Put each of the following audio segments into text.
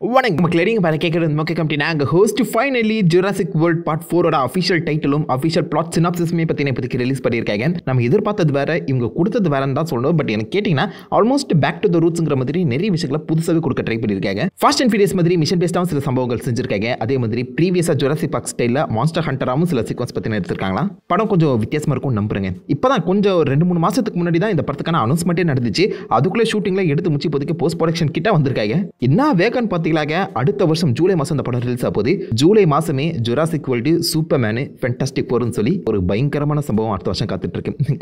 வணக்கம் மக்களே, பாரு கேட்குறது மொக்க கம்பெனி. நாங்கள் host finally Jurassic World part 4 official டைட்டிலும் அஃபிஷியல் பிளாட் சினாப்சிஸுமே பற்றி இப்போதைக்கு ரிலீஸ் பண்ணியிருக்காங்க. நம்ம எதிர்பார்த்தது வேறு, இவங்க கொடுத்தது வேறுன்னு தான் சொல்லணும். பட் எனக்கு கேட்டிங்கன்னா ஆல்மோஸ்ட் பேக் டு த ரூட்ஸுங்கிற மாதிரி நிறைய விஷயங்களை புதுசாகவே கொடுக்க ட்ரை பண்ணியிருக்காங்க. ஃபாஸ்ட் அண்ட் ஃபியூரியஸ் மாதிரி மிஷன் பேஸ்டாகவும் சில சம்பவங்கள் செஞ்சிருக்காங்க. அதே மாதிரி ப்ரீவியஸாக ஜுராசிக் பார்க் ஸ்டைலில் மான்ஸ்டர் ஹண்டராகவும் சில சீக்வன்ஸ் பற்றி எடுத்திருக்காங்களா. படம் கொஞ்சம் வித்தியாசமாக இருக்கும் நம்புறேங்க. இப்போ தான் கொஞ்சம் 2-3 மாதத்துக்கு முன்னாடி தான் இந்த படத்துக்கான அனௌன்ஸ்மெண்ட்டே நடந்துச்சு. அதுக்குள்ளே ஷூட்டிங்கில் எடுத்து முடிச்சு இப்போதைக்கு போஸ்ட் ப்ரொடக்ஷன் கிட்ட வந்திருக்காங்க. என்ன வேகன் பார்த்தீங்களாங்க, அடுத்த வருஷம் ஜூலை மாதம் இந்த படம் ரிலீஸ் ஆகுது. ஜூலை மாதமே ஜுராசிக் வேர்ல்டு சூப்பர்மேனு ஃபென்டாஸ்டிக் ஃபோர்னு சொல்லி ஒரு பயங்கரமான சம்பவம் அடுத்த வருஷம்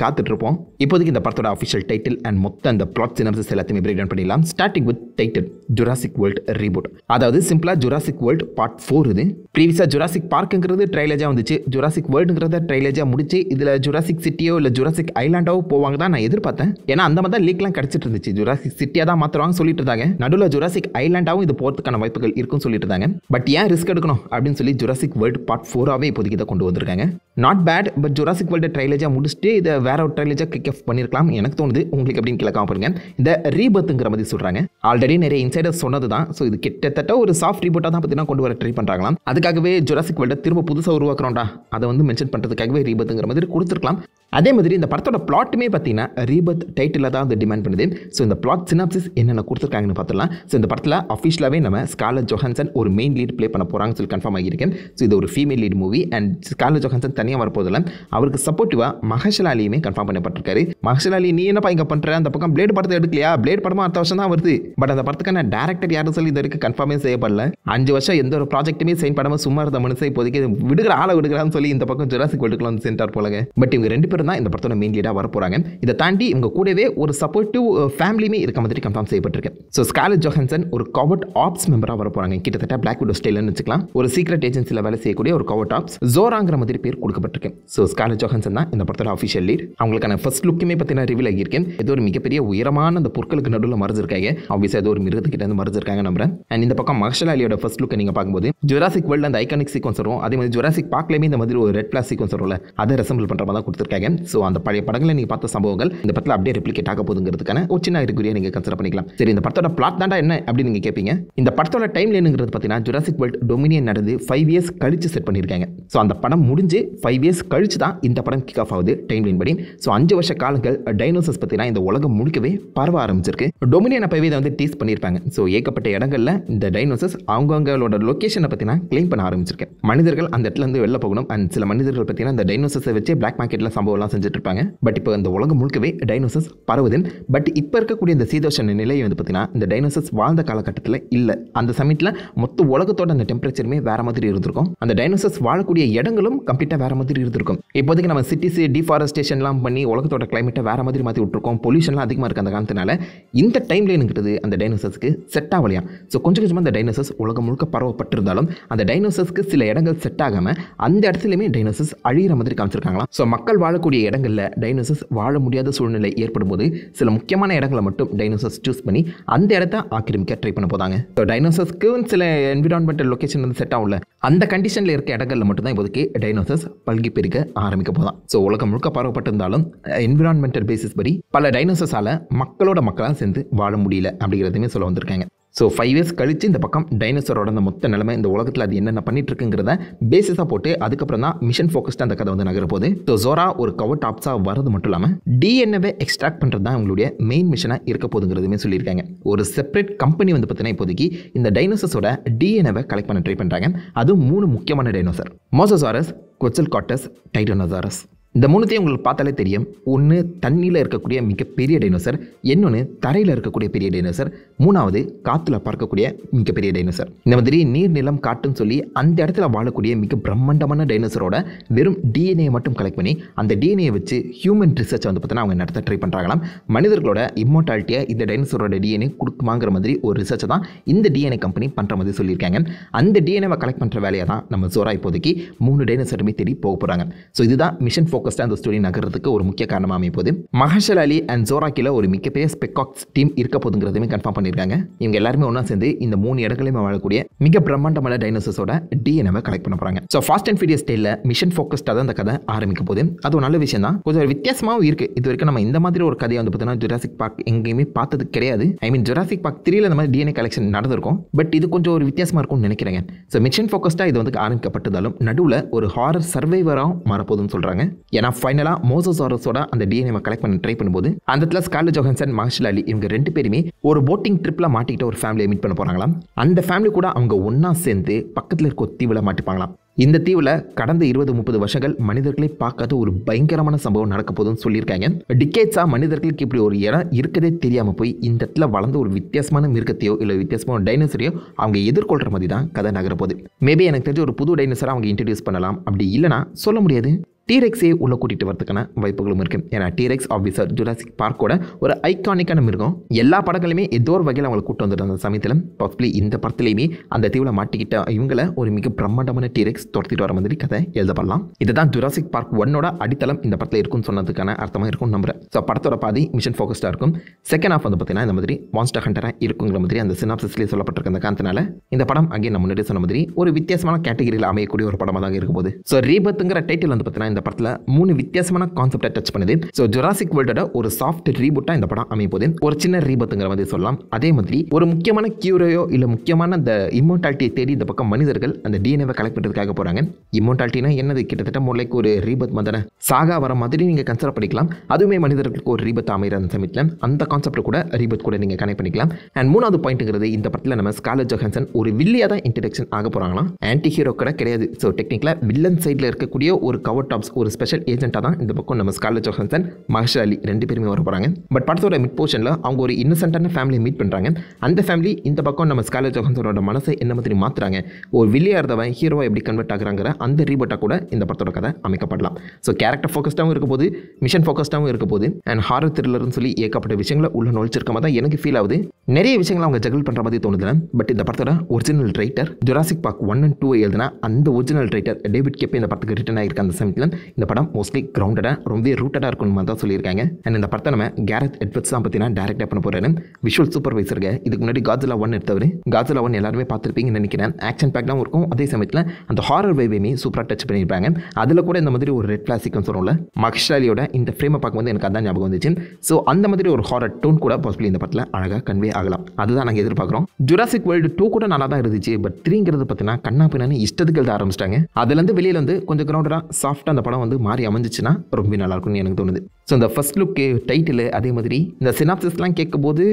காத்துட்டு இருப்போம். இப்போதைக்கு இந்த படத்தோட அஃபிஷியல் டைட்டில் அண்ட் மொத்த அந்த பிளாட் சினாப்சிஸ் எல்லாத்தையுமே பிரேக் டவுன் பண்ணிடலாம். Starting with title Jurassic world reboot. அதாவது சிம்பிளா ஜுராசிக் வேர்ல்ட் பார்ட் 4 இது. ப்ரீவியஸா ஜுராசிக் பார்க்குங்கிறது ட்ரைலஜா வந்துச்சு, ஜுராசிக் வேர்ல்டுங்கிறத ட்ரைலஜா முடிச்சு இதில் ஜுராசிக் சிட்டியோ இல்லை ஜுராசிக் ஐலாண்டாவோ போவாங்க தான் நான் எதிர்பார்த்தேன். ஏன்னா அந்த மாதிரி தான் லீக்லாம் கிடைச்சிட்டு இருந்துச்சு. ஜுராசிக் சிட்டியாக தான் மாற்றுவாங்க சொல்லிட்டு இருந்தாங்க. நடுவில் ஜுராசிக் ஐலாண்டாவும் இது போகிறதுக்கான வாய்ப்புகள் இருக்குன்னு சொல்லிட்டு இருந்தாங்க. பட் ஏன் ரிஸ்க் எடுக்கணும் அப்படின்னு சொல்லி ஜுராசிக் வேர்ல்ட் பார்ட் 4 இப்போதைக்கு இதை கொண்டு வந்திருக்காங்க. Not bad. But Jurassic world ட்ரைலஜா முடிச்சுட்டு இதை வேற ஒரு ட்ரைலஜா கிக் ஆஃப் பண்ணிருக்கலாம் எனக்கு தோணுது. உங்களுக்கு அப்படின்னு கிளக்காம பாருங்க. இந்த ரீபர்த்துங்கிற மாதிரி சொல்றாங்க. ஆல்ரெடி நிறைய இன்சைடர்ஸ் சொன்னது தான். ஸோ இது கிட்டத்தட்ட ஒரு சாஃப்ட் ரீபோட்டாக தான் பார்த்தீங்கன்னா கொண்டு வர ட்ரை பண்ணுறாங்களாம். அதுக்காகவே ஜுராசிக் வேர்ல்டை திரும்ப புதுசாக உருவாக்குறோம்டா, அதை வந்து மென்ஷன் பண்ணுறதுக்காகவே ரீபர்த்துங்கிற மாதிரி கொடுத்துருக்கலாம். அதே மாதிரி இந்த படத்தோட பிளாட்டுமே பார்த்தீங்கன்னா ரீபர்த் டைட்டில் தான் வந்து டிமாண்ட் பண்ணுது. ஸோ இந்த பிளாட் சினாப்சிஸ் என்னென்ன கொடுத்துருக்காங்கன்னு பார்த்துலாம். ஸோ இந்த படத்தில் அஃபிஷியலாகவே நம்ம ஸ்கார்லெட் ஜோஹான்சன் ஒரு மெயின் லீட் ப்ளே பண்ண போகிறாங்கன்னு சொல்லி கன்ஃபார்ம் ஆகியிருக்கேன். ஸோ இது ஒரு female lead movie and scarlet Johansson தனியாக வரப்போதில்லை. அவருக்கு சப்போர்ட்டிவாக மஹர்ஷல் அலியுமே கன்ஃபார்ம் பண்ணப்பட்டிருக்காரு. மஹர்ஷல் அலி, நீ என்னப்பா இங்கே பண்ணுற, அந்த பக்கம் பிளேட் படத்தை எடுக்கலையா? பிளேட் படமாக அடுத்த வருஷம் தான் வருது. பட் அந்த படத்துக்கான டேரக்டர் யாரும் சொல்லி இது வரைக்கும் கன்ஃபார்மே செய்யப்படல. 5 வருஷம் எந்த ஒரு ப்ராஜெக்ட்டுமே சைன் பண்ணாமல் சும்மா இருந்த மனுஷன் இப்போதைக்கு விடுகிறான்னு சொல்லி இந்த பக்கம் ஜுராசிக் வேர்ல்டுக்குள்ள வந்து சென்றார் போலங்க. பட் இவங்க 2 பேரும் தான் இந்த படத்தோட மெயின் லீடாக வர போகிறாங்க. இதை தாண்டி இவங்க கூடவே ஒரு சப்போர்ட்டிவ் ஃபேமிலியுமே இருக்க மாதிரி கன்ஃபார்ம் செய்யப்பட்டிருக்கு. ஸோ ஸ்கார்லெட் ஜோஹான்சன் ஒரு கவர்ட் ஆப்ஸ் மெம்பராக வர போகிறாங்க. கிட்டத்தட்ட பிளாக் விடோ ஸ்டைல்னு வச்சுக்கலாம். ஒரு சீக்ரெட் ஏஜென்சியில் வேலை செய்யக்கூடிய ஒரு கவர்ட் ஆப்ஸ் ஜோராங்கிற மாதிரி பேர் கொடுக்கப்பட்டிருக்கு. ஸோ ஸ்கார்லெட் ஜோஹான்சன் தான் இந்த படத்தோட அஃபிஷியல் லீட். அவங்களுக்கான ஃபர்ஸ்ட் லுக்குமே பார்த்தீங்கன்னா ரிவீல் ஆகியிருக்கேன். ஏதோ ஒரு மிகப்பெரிய உயரமான அந்த பொருட்களுக்கு நடுவில் மறைஞ்சிருக்காங்க. ஆப்வியஸாக ஏதோ ஒரு மிருகத்துக்கிட்ட இருந்து மறைஞ்சிருக்காங்க நம்புறேன். அண்ட் இந்த பக்கம் மஹர்ஷல் அலியோட ஃபர்ஸ்ட் லுக்கை நீங்கள் பார்க்கும்போது ஜுராசிக் வேர்ல்டு அந்த ஐகானிக் சீக்வன்ஸ் வரும். அதே மாதிரி ஜுராசிக் பார்க்லேயுமே இந்த மாதிரி ஒரு ரெட் பிளாஸ் சீக்வன்ஸ் வரும்ல, அதை ரெசம்பிள் பண்ணுற மாதிரி தான் கொடுத்துருக்காங்க. ஸோ அந்த பழைய படங்களை நீங்கள் பார்த்த சம்பவங்கள் இந்த படத்தில் அப்படியே ரெப்ளிகேட் ஆக போகுதுங்கிறதுக்கான ஒரு சின்ன அறிகுறியை நீங்கள் கன்சிடர் பண்ணிக்கலாம். சரி, இந்த படத்தோட பிளாட் தாண்டா என்ன அப்படின்னு நீங்கள் கேட்பீங்க. இந்த படத்தோட டைம் லைனுங்கிறது பார்த்தீங்கன்னா ஜுராசிக் வேர்ல்ட் டொமினியன் நடந்து 5 இயர்ஸ் கழிச்சு செட் பண்ணியிருக்காங்க. ஸோ அந்த படம் முடிஞ்சு 5 இயர்ஸ் கழிச்சு தான் இந்த படம் கிக் ஆஃப் ஆகுது டைம் லைன் படி. ஸோ 5 வருஷ காலங்கள் டைனோசர்ஸ் பார்த்தீங்கன்னா இந்த உலகம் முழுக்கவே பரவ ஆரம்பிச்சிருக்கு. டொமினியன் அப்பவே இதை வந்து டீஸ் பண்ணியிருப்பாங்க. ஸோ ஏகப்பட்ட இடங்களில் இந்த டைனோசர்ஸ் அவங்களோட லொக்கேஷனை பார்த்தீங்கன்னா கிளைம் பண்ண ஆரம்பிச்சிருக்கு. மனிதர்கள் அந்த இடத்துல இருந்து வெளில போகணும். அண்ட் சில மனிதர்கள் பார்த்தீங்கன்னா இந்த டைனோசர்ஸை வச்சு பிளாக் மார்க்கெட்டில் சம்பவம்லாம் செஞ்சுட்டு இருப்பாங்க. பட் இப்போ இந்த உலகம் முழுக்கவே டைனோசர்ஸ் பரவுது. பட் இப்போ இருக்கக்கூடிய இந்த சீதோஷண நிலை வந்து பார்த்தீங்கன்னா இந்த டைனோசர்ஸ் வாழ்ந்த காலகட்டத்தில் இல்லை. அந்த சமயத்தில் மொத்த உலகத்தோட அந்த டெம்பரேச்சருமே வேற மாதிரி இருந்திருக்கும். அந்த டைனோசர்ஸ் வாழக்கூடிய இடங்களும் கம்ப்ளீட்டாக வேற மாதிரி இருந்திருக்கும். இப்போதைக்கு நம்ம சிட்டிஸ் டிஃபாரஸ்டேஷன்லாம் பண்ணி உலகத்தோட கிளைமேட்டை வேற மாதிரி மாற்றி விட்டுருக்கோம். பொல்யூஷன்லாம் அதிகமாக இருக்குது அந்த காலத்தினால. இந்த டைம் லைனுங்கிறது அந்த டைனோசர்ஸ்க்கு செட் ஆகலையா. ஸோ கொஞ்சம் கொஞ்சமாக அந்த டைனோசர்ஸ் உலகம் முழுக்க பரவப்பட்டிருந்தாலும் அந்த டைனோசர்ஸ்க்கு சில இடங்கள் செட் ஆகாமல் அந்த இடத்துலையுமே டைனோசர்ஸ் அழிகிற மாதிரி காமிச்சிருக்காங்களாம். ஸோ மக்கள் வாழக்கூடிய இடங்களில் டைனோசர்ஸ் வாழ முடியாத சூழ்நிலை ஏற்படும் போது சில முக்கியமான இடங்களை மட்டும் டைனோசர்ஸ் சூஸ் பண்ணி அந்த இடத்த ஆக்கிரமிக்க ட்ரை பண்ண போதாங்க. ஸோ டைனோசர்ஸ்க்கு சில என்விரான்மெண்டல் லொகேஷன் வந்து செட் ஆகல. அந்த கண்டிஷனில் இருக்க இடங்களில் மட்டும் தான் இப்போதைக்கு டைனோசர்ஸ் பல்கி பெருக்க ஆரம்பிக்க போதான். ஸோ உலகம் முழுக்க பரவப்பட்டிருந்தாலும் என்விரான்மெண்டல் பேசிஸ் படி பல டைனோசர்ஸால் மக்களோட மக்களாக சேர்ந்து வாழ முடியல அப்படிங்கிறதுமே சொல்ல வந்திருக்காங்க. ஸோ 5 இயர்ஸ் கழிச்சு இந்த பக்கம் டைனோசரோட அந்த மொத்த நிலைமை இந்த உலகத்தில் அது என்னென்ன பண்ணிட்டு இருக்குங்கிறத பேசிஸாக போட்டு அதுக்கப்புறம் தான் மிஷன் ஃபோக்கஸ்டாக அந்த கதை வந்து நகர போகுது. ஸோ ஜோரா ஒரு கவர் டாப்ஸாக வரது மட்டும் இல்லாமல் டிஎன்ஏவை எக்ஸ்ட்ராக்ட் பண்ணுறது தான் அவங்களுடைய மெயின் மிஷனாக இருக்க போகுதுங்கிறதுமே சொல்லியிருக்காங்க. ஒரு செப்பரேட் கம்பெனி வந்து பார்த்தீங்கன்னா இப்போதைக்கு இந்த டைனோசர்ஸோட டிஎன்ஏவை கலெக்ட் பண்ண ட்ரை பண்ணுறாங்க. அதுவும் 3 முக்கியமான டைனோசர்: மோசோசாரஸ், குவெட்சல்காட்டஸ், டைட்டானோசாரஸ். இந்த 3த்தையும் உங்களுக்கு பார்த்தாலே தெரியும். ஒன்று தண்ணியில் இருக்கக்கூடிய மிகப்பெரிய டைனோசர், இன்னொன்று தரையில் இருக்கக்கூடிய பெரிய டைனோசர், 3வது காற்றுல பறக்கக்கூடிய மிகப்பெரிய டைனோசர். இந்த மாதிரி நீர் நிலம் காட்டுன்னு சொல்லி அந்த இடத்துல வாழக்கூடிய மிக பிரம்மாண்டமான டைனோசரோட வெறும் டிஎன்ஏ மட்டும் கலெக்ட் பண்ணி அந்த டிஎன்ஏ வச்சு ஹியூமன் ரிசர்ச் வந்து பார்த்தீங்கன்னா அவங்க நடத்த ட்ரை பண்ணுறாங்களாம். மனிதர்களோட இம்மோர்டாலிட்டியை இந்த டைனோசரோட டிஎன்ஏ கொடுக்குமாங்கிற மாதிரி ஒரு ரிசர்ச்சை தான் இந்த டிஎன்ஏ கம்பெனி பண்ணுற மாதிரி சொல்லியிருக்காங்க. அந்த டிஎன்ஏவை கலெக்ட் பண்ணுற வேலையை தான் நம்ம ஜோரா இப்போதைக்கு 3 டைனோசருமே தேடி போக போகிறாங்க. ஸோ இதுதான் மிஷன் ஃபோக்கஸ் ஃபோக்கஸ்டாக அந்த ஸ்டோரி நகர்றதுக்கு ஒரு முக்கிய காரணமாக அமைப்போது. மஹர்ஷல் அலி அண்ட் ஜோராக்கில் ஒரு மிகப்பெரிய ஸ்பெக்காக்ஸ் டீம் இருக்க போதுங்கிறதுமே கன்ஃபார்ம் பண்ணியிருக்காங்க. இவங்க எல்லாருமே ஒன்றா சேர்ந்து இந்த 3 இடங்களையுமே வாழக்கூடிய மிக பிரம்மாண்டமான டைனோசர்ஸோட டிஎன்ஏவை கலெக்ட் பண்ண போகிறாங்க. ஸோ ஃபாஸ்ட் அண்ட் ஃபியூரியஸ் ஸ்டைலில் மிஷன் ஃபோக்கஸ்டாக தான் அந்த கதை ஆரம்பிக்க போது. அது ஒரு நல்ல விஷயம் தான். கொஞ்சம் வித்தியாசமாகவும் இருக்குது. இது வரைக்கும் நம்ம இந்த மாதிரி ஒரு கதையை வந்து பார்த்தீங்கன்னா ஜுராசிக் பார்க் எங்கேயுமே பார்த்தது கிடையாது. ஐ மீன் ஜுராசிக் பார்க் 3ல இந்த மாதிரி டிஎன்ஏ கலெக்ஷன் நடந்திருக்கும். பட் இது கொஞ்சம் ஒரு வித்தியாசமாக இருக்கும்னு நினைக்கிறேங்க. ஸோ மிஷன் ஃபோக்கஸ்டாக இது வந்து ஆரம்பிக்கப்பட்டதாலும் நடுவில் ஒரு ஹாரர் சர்வைவராக மாறப்போகுதுன்னு சொல்கிறாங்க. ஏன்னா ஃபைனலாக மோசோசாரஸோட அந்த டிஎன்ஏவை கலெக்ட் பண்ண ட்ரை பண்ணும்போது அந்த இடத்துல ஸ்கார்லெட் ஜோஹான்சன், மஹர்ஷல் அலி இவங்க 2 பேருமே ஒரு போட்டிங் ட்ரிப்பில் மாட்டிக்கிட்ட ஒரு ஃபேமிலியை மீட் பண்ண போகிறாங்களாம். அந்த ஃபேமிலி கூட அவங்க ஒன்றா சேர்ந்து பக்கத்தில் இருக்க ஒரு தீவில் மாட்டிப்பாங்களாம். இந்த தீவில் கடந்த 20-30 வருஷங்கள் மனிதர்களை பார்க்காத ஒரு பயங்கரமான சம்பவம் நடக்க போதுன்னு சொல்லியிருக்காங்க. டிகேட்ஸாக மனிதர்களுக்கு இப்படி ஒரு இடம் இருக்கதே தெரியாமல் போய் இந்த இடத்துல வளர்ந்த ஒரு வித்தியாசமான மிருகத்தையோ இல்லை வித்தியாசமான டைனோசரையோ அவங்க எதிர்கொள்கிற மாதிரி தான் கதை நகரப்போகுது. மேபி எனக்கு தெரிஞ்ச ஒரு புது டைனோசரை அவங்க இன்ட்ரடியூஸ் பண்ணலாம். அப்படி இல்லைனா சொல்ல முடியாது, டீரெக்ஸே உள்ளே கூட்டிகிட்டு வரதுக்கான வாய்ப்புகளும் இருக்குது. ஏன்னா டீரெக்ஸ் ஆஃபீஸர் ஜுராசிக் பார்க்கோட ஒரு ஐகானிக்கான மிருகம். எல்லா படங்களுமே ஏதோ ஒரு வகையில் அவங்களை கூட்டு வந்துட்டு அந்த சமயத்தில் பாசிபிளி இந்த படத்துலையுமே அந்த தீவில் மாட்டிக்கிட்ட இவங்களை ஒரு மிக பிரம்மாண்டமான டீரெக்ஸ் துரத்திட்டு வர மாதிரி கதை எழுதப்படலாம். இதுதான் ஜுராசிக் பார்க் 1ஓட அடித்தளம் இந்த படத்தில் இருக்குன்னு சொன்னதுக்கான அர்த்தமாக இருக்கும்னு நம்புறேன். ஸோ படத்தோட பாதி மிஷன் ஃபோக்கஸ்டாக இருக்கும். செகண்ட் ஹாஃப் வந்து பார்த்தீங்கன்னா இந்த மாதிரி மான்ஸ்டர் ஹண்டராக இருக்குங்கிற மாதிரி அந்த சினாப்சிஸ்லேயே சொல்லப்பட்டிருக்க அந்த காரணத்தினால இந்த படம் அங்கே நம்ம முன்னாடி சொன்ன மாதிரி ஒரு வித்தியாசமான கேட்டகரியில் அமையக்கூடிய ஒரு படமாக தான் இருக்கும் போது. ஸோ ரீபத்துங்கிற டைட்டில் வந்து பார்த்தீங்கன்னா இந்த படத்தில் 3 வித்தியாசமான கான்செப்டை டச் பண்ணுது. ஸோ ஜுராசிக் வேர்ல்டோட ஒரு சாஃப்ட் ரீபூட்டாக இந்த படம் அமைய போது ஒரு சின்ன ரீபத்துங்கிற மாதிரி சொல்லலாம். அதே மாதிரி ஒரு முக்கியமான கியூரையோ இல்லை முக்கியமான அந்த இம்மோர்டாலிட்டியை தேடி இந்த பக்கம் மனிதர்கள் அந்த டிஎன்ஏவை கலெக்ட் பண்ணுறதுக்காக போகிறாங்க. இம்மோர்டாலிட்டினா என்னது? கிட்டத்தட்ட மூளைக்கு ஒரு ரீபத் மாதிரி சாகா வர மாதிரி நீங்கள் கன்சிடர் பண்ணிக்கலாம். அதுவுமே மனிதர்களுக்கு ஒரு ரீபத் அமைகிற அந்த சமயத்தில் அந்த கான்செப்ட் கூட ரீபத் கூட நீங்கள் கனெக்ட் பண்ணிக்கலாம். அண்ட் 3வது பாயிண்ட்ங்கிறது இந்த படத்தில் நம்ம ஸ்கார்லெட் ஜோஹான்சன் ஒரு வில்லியாக தான் இன்ட்ரடக்ஷன் ஆக போகிறாங்களாம். ஆன்டி ஹீரோ கூட கிடையாது. ஸோ டெக்னிக்கலாக வில்லன் சைடில் இருக்கக்கூடிய ஒரு கவர் டாப்ஸ் ஒரு ஸ்பெஷல் ஏஜென்ட்டாக தான் இந்த பக்கம் நம்ம ஸ்கார்லெட் ஜோஹான்சன், மஹர்ஷல் அலி 2 பேருமே வர போகிறாங்க. பட் படத்தோட மிட் போர்ஷனில் அவங்க ஒரு இன்னசென்ட்டான ஃபேமிலியை மீட் பண்ணுறாங்க. அந்த ஃபேமிலி இந்த பக்கம் நம்ம ஸ்கார்லெட் ஜோஹான்சனோட மனசை என்ன மாதிரி மாற்றுறாங்க, ஒரு வில்லியாக இருந்தவன் ஹீரோவை எப்படி கன்வெர்ட் ஆகுறாங்கிற அந்த ரீபோட்டாக கூட இந்த படத்தோட கதை அமைக்கப்படலாம். ஸோ கேரக்டர் ஃபோக்கஸ்டாகவும் இருக்க போது, மிஷன் ஃபோக்கஸ்டாகவும் இருக்க போது, அண்ட் ஹாரர் த்ரில்லர்னு சொல்லி ஏகப்பட்ட விஷயங்களை உள்ள நுழைச்சிருக்க மாதிரி தான் எனக்கு ஃபீல் ஆகுது. நிறைய விஷயங்களை அவங்க ஜகிள் பண்ணுற மாதிரி தோணுது. பட் இந்த படத்தோட original writer Jurassic park 1 and 2 எழுதினா அந்த ஒரிஜினல் ரைட்டர் டேவிட் கெப் இந்த படத்துக்கு ரிட்டன் ஆகிருக்க அந்த சமயத்தில் இந்த படம் மோஸ்ட்லி கிரவுண்டடாக ரொம்ப ரூட்டடாக இருக்கணும் மாதிரி தான் சொல்லியிருக்காங்க. அண்ட் இந்த படத்தை நம்ம கேரத் எட்வர்ட்ஸ் தான் பார்த்தீங்கன்னா டேரக்டாக பண்ண போகிறாரு. விஷுவல் சூப்பர்வைசருங்க. இதுக்கு முன்னாடி காட்ஸில்லா 1 எடுத்தவர். காட்ஸில்லா 1 எல்லாருமே பார்த்துருப்பீங்கன்னு நினைக்கிறேன். ஆக்ஷன் பேக்டாகவும் இருக்கும். அதே சமயத்தில் அந்த ஹாரர் வைவையுமே சூப்பராக டச் பண்ணியிருப்பாங்க. அதில் கூட இந்த மாதிரி ஒரு ரெட் ஃபிளாக் சீக்வன்ஸ் வரும்ல, மஹர்ஷல் அலியோட இந்த ஃப்ரேமை பார்க்கும்போது எனக்கு அதான் ஞாபகம் வந்துச்சு. ஸோ அந்த மாதிரி ஒரு ஹாரர் டோன் கூட பாசிபிளி இந்த படத்தில் அழகாக கன்வே ஆகலாம். அதுதான் நாங்கள் எதிர்பார்க்குறோம். ஜுராசிக் வேர்ல்டு 2 கூட நல்லா தான் இருந்துச்சு. பட் 3ங்கிறது பார்த்தீங்கன்னா கண்ணா பின்னான்னு இஷ்டத்துக்கு எழுத ஆரம்பிச்சிட்டாங்க. அதுலேருந்து வெளியில் வந்து கொஞ்சம் கிரவுண்டடாக சாஃப்டாக அந்த படம் வந்து மாறி அமைஞ்சிச்சுன்னா ரொம்ப நல்லா இருக்கும்னு எனக்கு தோணுது. ஸோ இந்த ஃபர்ஸ்ட் லுக்கு, டைட்டில், அதே மாதிரி இந்த சினாப்சிஸ்லாம் கேட்கும்போது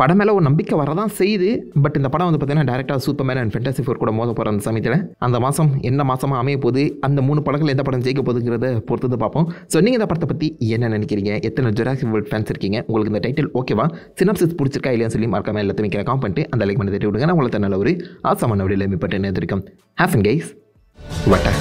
படம் மேலே ஒரு நம்பிக்கை வரதான் செய்யுது. பட் இந்த படம் வந்து பார்த்தீங்கன்னா டேரக்டாக சூப்பர்மேன் அண்ட் ஃபேண்டாசி 4 கூட மோத போகிற அந்த சமயத்தில் அந்த மாதம் என்ன மாதமாக அமைய போகுது, அந்த 3 படங்கள் எந்த படம் ஜெயிக்க போகுதுங்கிறத பொறுத்து பார்ப்போம். ஸோ நீங்கள் இந்த படத்தை பற்றி என்ன நினைக்கிறீங்க? எத்தனை ஜுராசிக் வேர்ல்ட் ஃபேன்ஸ் இருக்கீங்க? உங்களுக்கு இந்த டைட்டில் ஓகேவா, சினாப்சிஸ் பிடிச்சிருக்கா இல்லையான்னு சொல்லி மறக்காம எல்லாத்தையும் காமெண்ட் பண்ணிட்டு அந்த லைக் பண்ணி தட்டி விடுங்க. நான் உங்களை நல்ல ஒரு ஆசமான வீடியோவில் மீட் பண்ணி இருக்கும். ஹேஃபன் கைஸ் வட்டா.